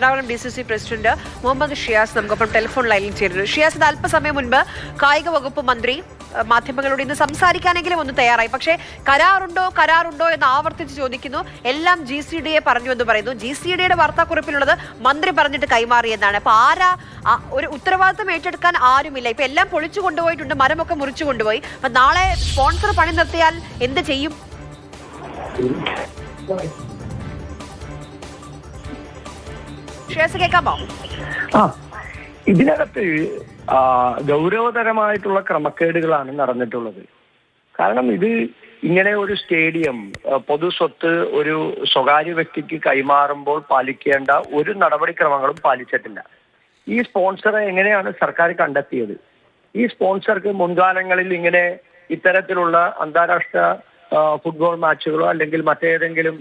Ernakulam DCC president Muhammad Shiyas നമുക്കൊപ്പം telephone ലൈനിൽ ചേരുന്നു. ഷിയാസ്, ഇത് അല്പസമയം മുൻപ് കായിക വകുപ്പ് മന്ത്രി മാധ്യമങ്ങളോട് ഇന്ന് സംസാരിക്കാനെങ്കിലും ഒന്ന് തയ്യാറായി. പക്ഷേ കരാറുണ്ടോ എന്ന് ആവർത്തിച്ച് ചോദിക്കുന്നു. എല്ലാം GCDA പറഞ്ഞു എന്ന് പറയുന്നു. GCDAയുടെ വാർത്താക്കുറിപ്പിലുള്ളത് മന്ത്രി പറഞ്ഞിട്ട് കൈമാറിയെന്നാണ്. അപ്പൊ ഒരു ഉത്തരവാദിത്തം ഏറ്റെടുക്കാൻ ആരുമില്ല. ഇപ്പൊ എല്ലാം പൊളിച്ചു കൊണ്ടുപോയിട്ടുണ്ട്, മരമൊക്കെ മുറിച്ചു കൊണ്ടുപോയി. അപ്പൊ നാളെ സ്പോൺസർ പണി നിർത്തിയാൽ എന്ത് ചെയ്യും? കേൾക്കാമോ? ഇതിനകത്ത് ഗൗരവതരമായിട്ടുള്ള ക്രമക്കേടുകളാണ് നടന്നിട്ടുള്ളത്. കാരണം ഇത് ഇങ്ങനെ ഒരു സ്റ്റേഡിയം പൊതു സ്വത്ത് ഒരു സ്വകാര്യ വ്യക്തിക്ക് കൈമാറുമ്പോൾ പാലിക്കേണ്ട ഒരു നടപടിക്രമങ്ങളും പാലിച്ചിട്ടില്ല. ഈ സ്പോൺസറെ എങ്ങനെയാണ് സർക്കാർ കണ്ടെത്തിയത്? ഈ സ്പോൺസർക്ക് മുൻകാലങ്ങളിൽ ഇങ്ങനെ ഇത്തരത്തിലുള്ള അന്താരാഷ്ട്ര ഫുട്ബോൾ മാച്ചുകളോ അല്ലെങ്കിൽ മറ്റേതെങ്കിലും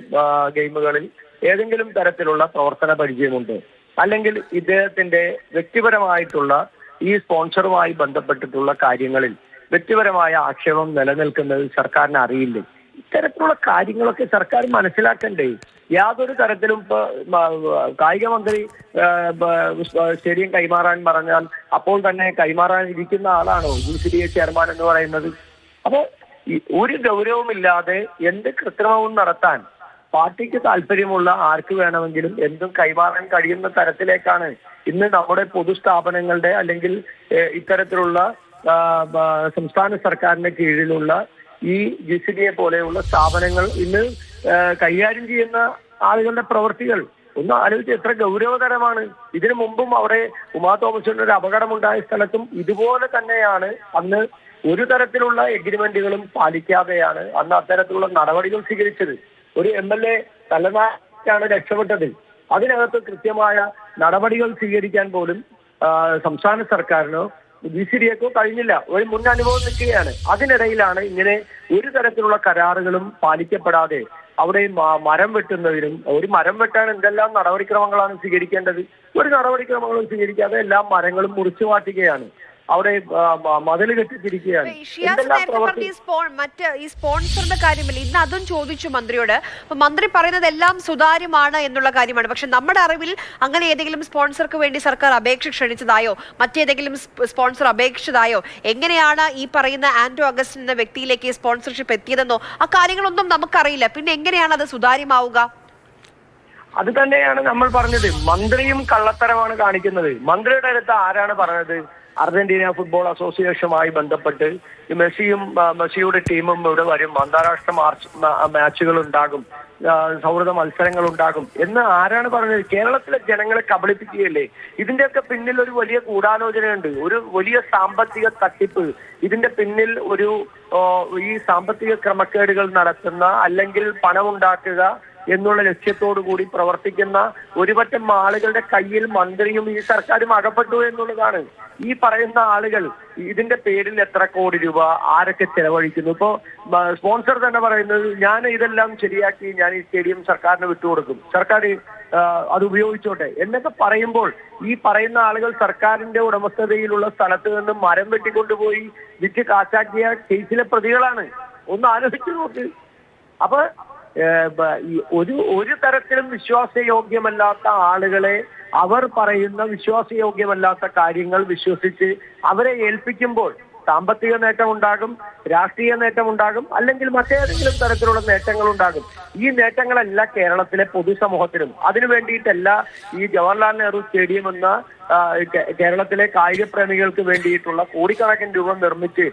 ഗെയിമുകളിൽ ഏതെങ്കിലും തരത്തിലുള്ള പ്രവർത്തന പരിചയമുണ്ടോ? അല്ലെങ്കിൽ ഇദ്ദേഹത്തിന്റെ വ്യക്തിപരമായിട്ടുള്ള ഈ സ്പോൺസറുമായി ബന്ധപ്പെട്ടിട്ടുള്ള കാര്യങ്ങളിൽ വ്യക്തിപരമായ ആക്ഷേപം നിലനിൽക്കുന്നത് സർക്കാരിന് അറിയില്ലേ? ഇത്തരത്തിലുള്ള കാര്യങ്ങളൊക്കെ സർക്കാർ മനസ്സിലാക്കണ്ടേ? യാതൊരു തരത്തിലും ഇപ്പൊ കായിക മന്ത്രി സ്റ്റേഡിയം കൈമാറാൻ പറഞ്ഞാൽ അപ്പോൾ തന്നെ കൈമാറാൻ ഇരിക്കുന്ന ആളാണോ GCDA ചെയർമാൻ എന്ന് പറയുന്നത്? അപ്പൊ ഒരു ഗൗരവമില്ലാതെ എന്ത് കൃത്രിമവും നടത്താൻ പാർട്ടിക്ക് താല്പര്യമുള്ള ആർക്ക് വേണമെങ്കിലും എന്തും കൈമാറാൻ കഴിയുന്ന തരത്തിലേക്കാണ് ഇന്ന് നമ്മുടെ പൊതുസ്ഥാപനങ്ങളുടെ അല്ലെങ്കിൽ ഇത്തരത്തിലുള്ള സംസ്ഥാന സർക്കാരിന്റെ കീഴിലുള്ള ഈ GCDA പോലെയുള്ള സ്ഥാപനങ്ങൾ ഇന്ന് കൈകാര്യം ചെയ്യുന്ന ആളുകളുടെ പ്രവൃത്തികൾ. ഒന്ന് ആലോചിച്ച് എത്ര ഗൗരവതരമാണ്. ഇതിനു മുമ്പും അവിടെ ഉമാ തോമസിന്റെ ഒരു അപകടമുണ്ടായ സ്ഥലത്തും ഇതുപോലെ തന്നെയാണ്. അന്ന് ഒരു തരത്തിലുള്ള എഗ്രിമെന്റുകളും പാലിക്കാതെയാണ് അന്ന് അത്തരത്തിലുള്ള നടപടികൾ സ്വീകരിച്ചത്. ഒരു MLA തലനാട്ടാണ് രക്ഷപ്പെട്ടത്. അതിനകത്ത് കൃത്യമായ നടപടികൾ സ്വീകരിക്കാൻ പോലും സംസ്ഥാന സർക്കാരിനോ GCDAക്കോ കഴിഞ്ഞില്ല. ഒരു മുൻ അനുഭവം നിൽക്കുകയാണ്. അതിനിടയിലാണ് ഇങ്ങനെ ഒരു തരത്തിലുള്ള കരാറുകളും പാലിക്കപ്പെടാതെ അവിടെ മരം വെട്ടുന്നതിനും, ഒരു മരം വെട്ടാൻ എന്തെല്ലാം നടപടിക്രമങ്ങളാണ് സ്വീകരിക്കേണ്ടത്? ഒരു നടപടിക്രമങ്ങളും സ്വീകരിക്കാതെ എല്ലാ മരങ്ങളും മുറിച്ചു മാറ്റുകയാണ്. അവിടെ മതിൽ കെട്ടിത്തിരിക്കുകയാണ്. ഈ സ്പോൺസറിന്റെ കാര്യമില്ല, ഇന്ന് അതും ചോദിച്ചു മന്ത്രിയോട്. അപ്പൊ മന്ത്രി പറയുന്നത് എല്ലാം സുതാര്യമാണ് എന്നുള്ള കാര്യമാണ്. പക്ഷെ നമ്മുടെ അറിവിൽ അങ്ങനെ ഏതെങ്കിലും സ്പോൺസർക്ക് വേണ്ടി സർക്കാർ അപേക്ഷ ക്ഷണിച്ചതായോ മറ്റേതെങ്കിലും സ്പോൺസർ അപേക്ഷിച്ചതായോ എങ്ങനെയാണ് ഈ പറയുന്ന ആന്റോ അഗസ്റ്റിൻ എന്ന വ്യക്തിയിലേക്ക് സ്പോൺസർഷിപ്പ് എത്തിയതെന്നോ ആ കാര്യങ്ങളൊന്നും നമുക്കറിയില്ല. പിന്നെ എങ്ങനെയാണ് അത് സുതാര്യമാവുക? അത് തന്നെയാണ് നമ്മൾ പറഞ്ഞത്. മന്ത്രിയും കള്ളത്തരമാണ് കാണിക്കുന്നത്. മന്ത്രിയുടെ അടുത്ത് ആരാണ് പറഞ്ഞത്? അർജന്റീന ഫുട്ബോൾ അസോസിയേഷനുമായി ബന്ധപ്പെട്ട് മെസ്സിയുടെ ടീമും ഇവിടെ വരും, അന്താരാഷ്ട്ര മാച്ചുകൾ ഉണ്ടാകും, സൗഹൃദ മത്സരങ്ങൾ ഉണ്ടാകും എന്ന് ആരാണ് പറഞ്ഞത്? കേരളത്തിലെ ജനങ്ങളെ കബളിപ്പിക്കുകയല്ലേ? ഇതിന്റെയൊക്കെ പിന്നിൽ ഒരു വലിയ ഗൂഢാലോചനയുണ്ട്, ഒരു വലിയ സാമ്പത്തിക തട്ടിപ്പ്. ഇതിന്റെ പിന്നിൽ ഈ സാമ്പത്തിക ക്രമക്കേടുകൾ നടത്തുന്ന അല്ലെങ്കിൽ പണമുണ്ടാക്കുക എന്നുള്ള ലക്ഷ്യത്തോടു കൂടി പ്രവർത്തിക്കുന്ന ഒരുപറ്റം ആളുകളുടെ കയ്യിൽ മന്ത്രിയും ഈ സർക്കാരും അകപ്പെട്ടു എന്നുള്ളതാണ്. ഈ പറയുന്ന ആളുകൾ ഇതിന്റെ പേരിൽ എത്ര കോടി രൂപ ആരൊക്കെ ചെലവഴിക്കുന്നു? ഇപ്പോ സ്പോൺസർ തന്നെ പറയുന്നത് ഞാൻ ഇതെല്ലാം ശരിയാക്കി ഞാൻ ഈ സ്റ്റേഡിയം സർക്കാരിന് വിട്ടുകൊടുക്കും, സർക്കാർ അത് ഉപയോഗിച്ചോട്ടെ എന്നൊക്കെ പറയുമ്പോൾ ഈ പറയുന്ന ആളുകൾ സർക്കാരിന്റെ ഉടമസ്ഥതയിലുള്ള സ്ഥലത്ത് നിന്ന് മരം വെട്ടിക്കൊണ്ടുപോയി വിറ്റ് കാശാക്കിയ കേസിലെ പ്രതികളാണ്. ഒന്ന് ആലോചിച്ചു നോക്ക്. അപ്പൊ ഒരു തരത്തിലും വിശ്വാസയോഗ്യമല്ലാത്ത ആളുകളെ അവർ പറയുന്ന വിശ്വാസയോഗ്യമല്ലാത്ത കാര്യങ്ങൾ വിശ്വസിച്ച് അവരെ ഏൽപ്പിക്കുമ്പോൾ സാമ്പത്തിക നേട്ടം ഉണ്ടാകും, രാഷ്ട്രീയ നേട്ടം ഉണ്ടാകും, അല്ലെങ്കിൽ മറ്റേതെങ്കിലും തരത്തിലുള്ള നേട്ടങ്ങൾ ഉണ്ടാകും. ഈ നേട്ടങ്ങളല്ല കേരളത്തിലെ പൊതുസമൂഹത്തിനും. അതിനു വേണ്ടിയിട്ടല്ല ഈ ജവഹർലാൽ നെഹ്റു സ്റ്റേഡിയം എന്ന കേരളത്തിലെ കായിക പ്രേമികൾക്ക് വേണ്ടിയിട്ടുള്ള കോടിക്കണക്കിന് രൂപ നിർമ്മിച്ച്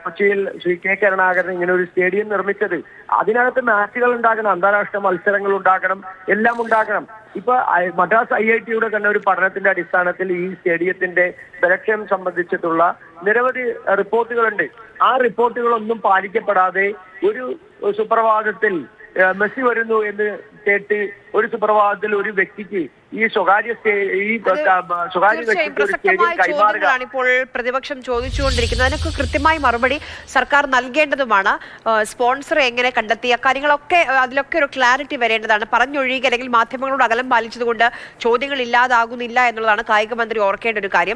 കൊച്ചിയിൽ ശ്രീ K കരുണാകരൻ ഇങ്ങനെ ഒരു സ്റ്റേഡിയം നിർമ്മിച്ചത്. അതിനകത്ത് മാച്ചുകൾ ഉണ്ടാകണം, അന്താരാഷ്ട്ര മത്സരങ്ങൾ ഉണ്ടാകണം, എല്ലാം ഉണ്ടാകണം. ഇപ്പൊ മദ്രാസ് IITയുടെ തന്നെ ഒരു പഠനത്തിന്റെ അടിസ്ഥാനത്തിൽ ഈ സ്റ്റേഡിയത്തിന്റെ സുരക്ഷയും സംബന്ധിച്ചിട്ടുള്ള നിരവധി റിപ്പോർട്ടുകളുണ്ട്. ആ റിപ്പോർട്ടുകളൊന്നും പാലിക്കപ്പെടാതെ ഒരു സുപ്രഭാതത്തിൽ മെസ്സി വരുന്നു എന്ന് കേട്ട് ഒരു സുപ്രഭാതത്തിൽ ഒരു വ്യക്തിക്ക് ഈ സ്വകാര്യ വ്യക്തിക്ക് ഒരു സ്റ്റേഡിയം കൈമാറുക. ഇപ്പോൾ പ്രതിപക്ഷം ചോദിച്ചുകൊണ്ടിരിക്കുന്നത് അതിനൊക്കെ കൃത്യമായി മറുപടി സർക്കാർ നൽകേണ്ടതുമാണ്. സ്പോൺസർ എങ്ങനെ കണ്ടെത്തിയ കാര്യങ്ങളൊക്കെ അതിലൊക്കെ ഒരു ക്ലാരിറ്റി വരേണ്ടതാണ്. പറഞ്ഞൊഴിയുക അല്ലെങ്കിൽ മാധ്യമങ്ങളോട് അകലം പാലിച്ചതുകൊണ്ട് ചോദ്യങ്ങൾ ഇല്ലാതാകുന്നില്ല എന്നുള്ളതാണ് കായിക മന്ത്രി ഓർക്കേണ്ട ഒരു കാര്യം.